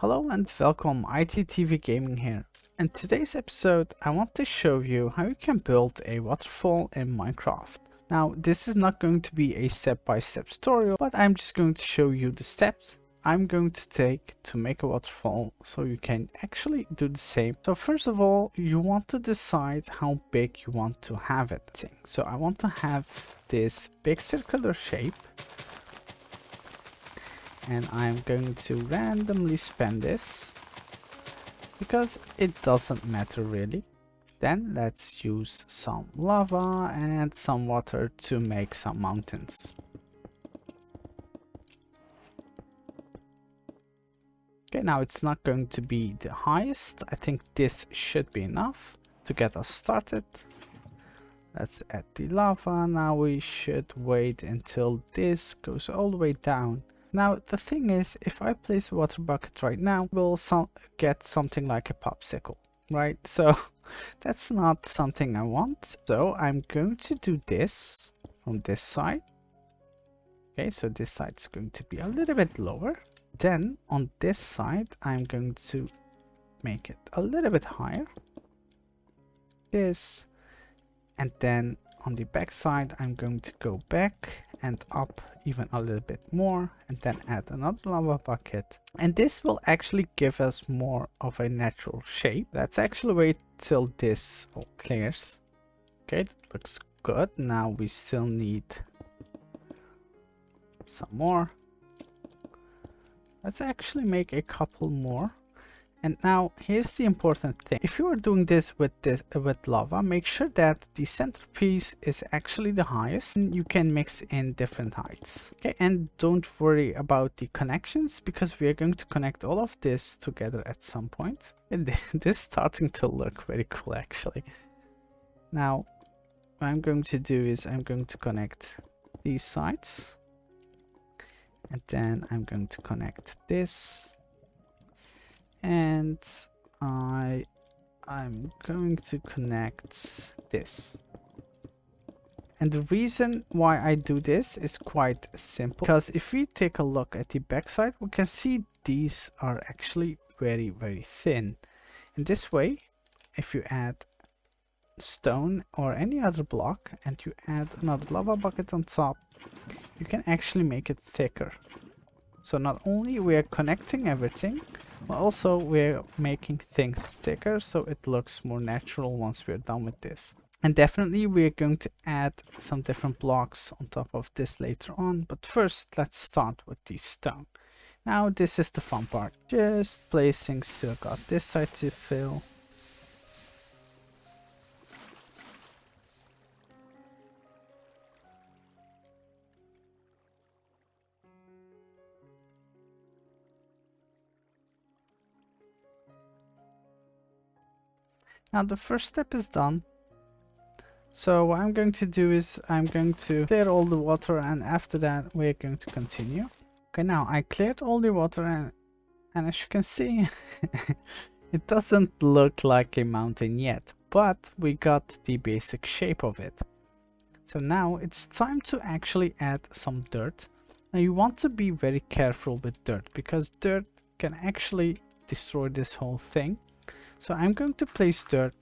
Hello and welcome, IT-TVGaming here. In today's episode, I want to show you how you can build a waterfall in Minecraft. Now, this is not going to be a step-by-step tutorial, but I'm just going to show you the steps I'm going to take to make a waterfall so you can actually do the same. So first of all, you want to decide how big you want to have it. So I want to have this big circular shape, and I'm going to randomly spam this because it doesn't matter really. Then let's use some lava and some water to make some mountains. Okay, now it's not going to be the highest. I think this should be enough to get us started. Let's add the lava. Now we should wait until this goes all the way down. Now the thing is, if I place a water bucket right now, we'll get something like a popsicle, right? So that's not something I want. So I'm going to do this from this side. Okay, so this side is going to be a little bit lower. Then on this side, I'm going to make it a little bit higher. This, and then on the back side, I'm going to go back and up even a little bit more, and then add another lava bucket. And this will actually give us more of a natural shape. Let's actually wait till this all clears. Okay, that looks good. Now we still need some more. Let's actually make a couple more. And now here's the important thing. If you are doing this with lava, make sure that the centerpiece is actually the highest. And you can mix in different heights. Okay, and don't worry about the connections because we are going to connect all of this together at some point. And this is starting to look very cool actually. Now what I'm going to do is I'm going to connect these sides. And then I'm going to connect this. And I'm going to connect this. And the reason why I do this is quite simple, because if we take a look at the backside, we can see these are actually very, very thin. In this way, if you add stone or any other block and you add another lava bucket on top, you can actually make it thicker. So not only we are connecting everything, but also we're making things thicker so it looks more natural once we're done with this. And definitely we're going to add some different blocks on top of this later on, but first let's start with the stone. Now this is the fun part. Just placing, still got this side to fill. Now the first step is done. So what I'm going to do is I'm going to clear all the water, and after that we're going to continue. Okay, now I cleared all the water and as you can see it doesn't look like a mountain yet, but we got the basic shape of it. So now it's time to actually add some dirt. Now you want to be very careful with dirt because dirt can actually destroy this whole thing. So I'm going to place dirt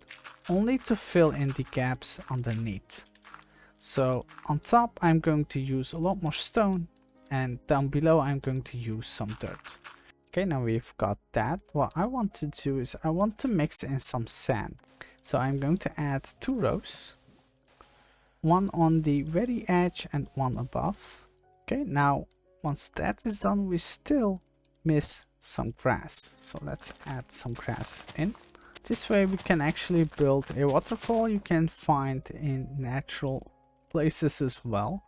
only to fill in the gaps underneath. So on top I'm going to use a lot more stone, and down below I'm going to use some dirt. Okay, now we've got that. What I want to do is I want to mix in some sand. So I'm going to add 2 rows. One on the very edge and one above. Okay, now once that is done, we still miss some grass. So let's add some grass in. This way we can actually build a waterfall you can find in natural places as well,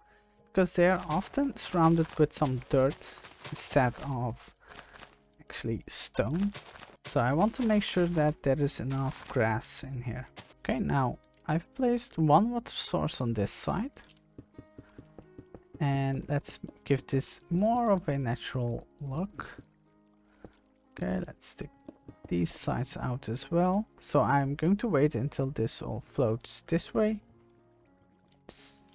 because they are often surrounded with some dirt instead of actually stone. So I want to make sure that there is enough grass in here. Okay, now I've placed one water source on this side, and let's give this more of a natural look. Okay, let's take these sides out as well. So I'm going to wait until this all floats this way.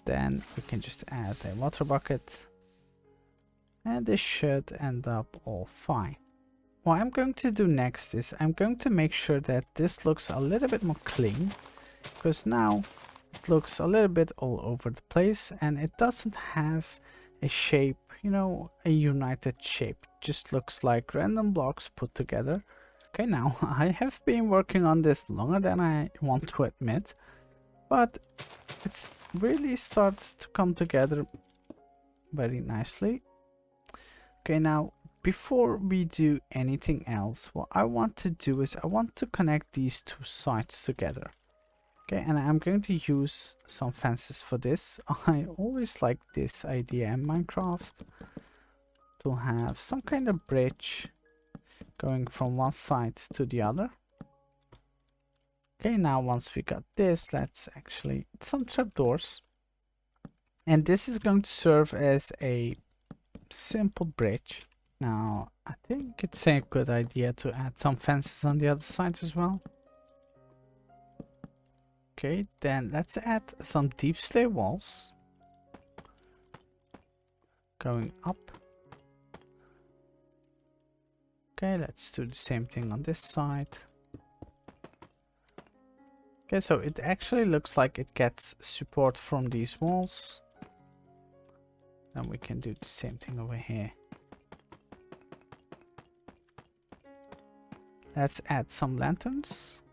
Then we can just add a water bucket, and this should end up all fine. what I'm going to do next is I'm going to make sure that this looks a little bit more clean, because now it looks a little bit all over the place and it doesn't have a shape, you know, a united shape. It just looks like random blocks put together. Okay, now I have been working on this longer than I want to admit, but it's really starts to come together very nicely. Okay, now before we do anything else, what I want to do is I want to connect these two sides together. Okay, and I'm going to use some fences for this. I always like this idea in Minecraft, to have some kind of bridge going from one side to the other. Okay, now once we got this, let's actually some trapdoors. And this is going to serve as a simple bridge. Now, I think it's a good idea to add some fences on the other side as well. Okay, then let's add some deep slate walls going up. Okay, let's do the same thing on this side. Okay, so it actually looks like it gets support from these walls. Then we can do the same thing over here. Let's add some lanterns.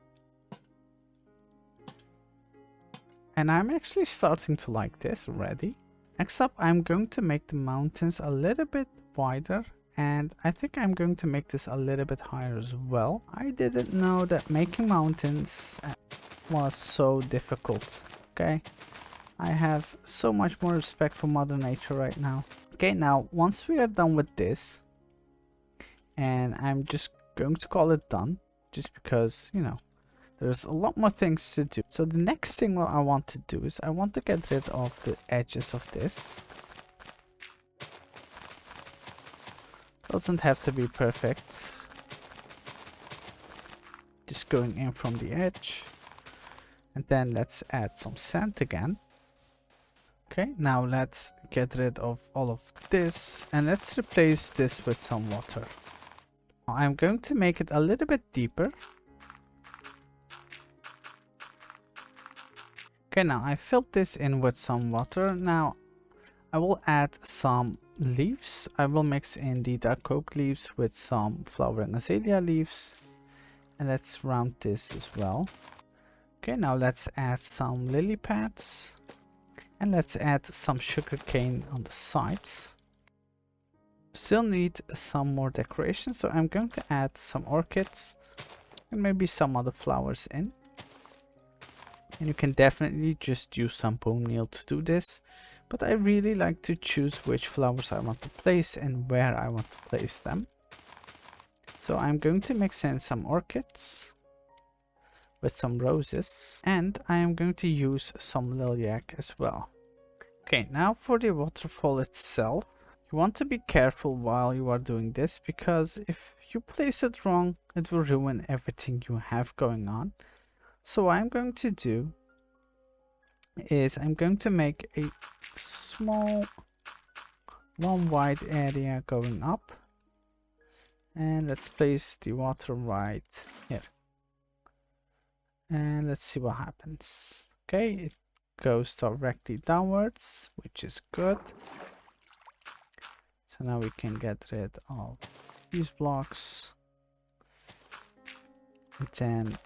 And I'm actually starting to like this already. Next up, I'm going to make the mountains a little bit wider. And I think I'm going to make this a little bit higher as well. I didn't know that making mountains was so difficult. Okay. I have so much more respect for Mother Nature right now. Okay, now once we are done with this, and I'm just going to call it done, just because, you know, there's a lot more things to do. So the next thing what I want to do is I want to get rid of the edges of this. Doesn't have to be perfect. Just going in from the edge. And then let's add some sand again. Okay, now let's get rid of all of this and let's replace this with some water. I'm going to make it a little bit deeper. Okay, now I filled this in with some water. Now I will add some leaves. I will mix in the dark oak leaves with some flowering azalea leaves. And let's round this as well. Okay, now let's add some lily pads. And let's add some sugarcane on the sides. Still need some more decoration, so I'm going to add some orchids and maybe some other flowers in. And you can definitely just use some bone meal to do this, but I really like to choose which flowers I want to place and where I want to place them. So I'm going to mix in some orchids with some roses, and I am going to use some lilac as well. Okay, now for the waterfall itself, you want to be careful while you are doing this, because if you place it wrong, it will ruin everything you have going on. So what I'm going to do is I'm going to make a small one wide area going up, and let's place the water right here. And let's see what happens. Okay, it goes directly downwards, which is good. So now we can get rid of these blocks. And then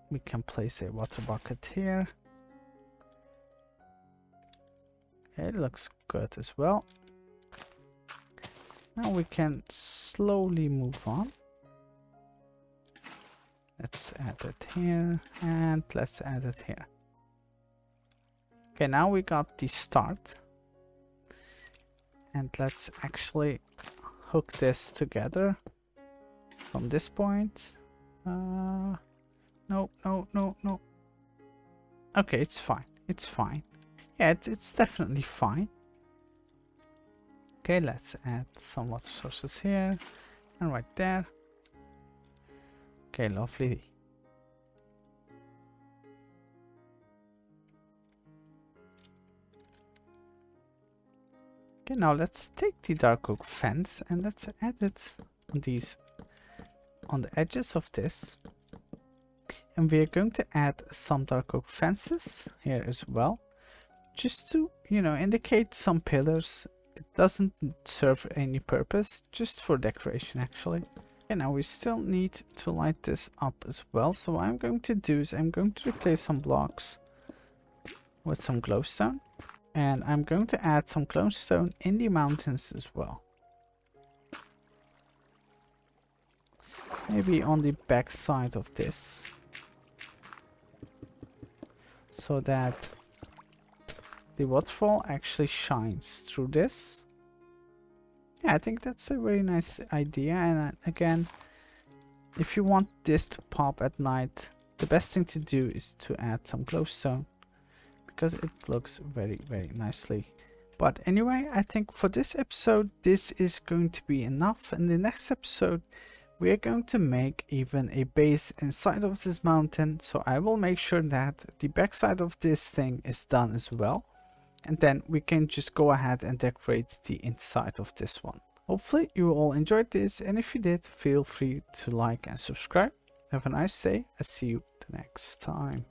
we can place a water bucket here. Okay, it looks good as well. Now we can slowly move on. Let's add it here, and let's add it here. Okay, now we got the start. And let's actually hook this together from this point. No, no, no, no. Okay, it's fine. It's fine. Yeah, it's definitely fine. Okay, let's add some water sources here and right there. Okay, lovely. Okay, now let's take the dark oak fence and let's add it on these on the edges of this, and we are going to add some dark oak fences here as well, just to, you know, indicate some pillars. It doesn't serve any purpose, just for decoration actually. And now we still need to light this up as well. So what I'm going to do is I'm going to replace some blocks with some glowstone, and I'm going to add some glowstone in the mountains as well. Maybe on the back side of this, so that the waterfall actually shines through this. Yeah, I think that's a very nice idea. And again, if you want this to pop at night, the best thing to do is to add some glowstone, because it looks very, very nicely. But anyway, I think for this episode, this is going to be enough. In the next episode, we are going to make even a base inside of this mountain. So I will make sure that the backside of this thing is done as well. And then we can just go ahead and decorate the inside of this one. Hopefully you all enjoyed this, and if you did, feel free to like and subscribe. Have a nice day. I'll see you the next time.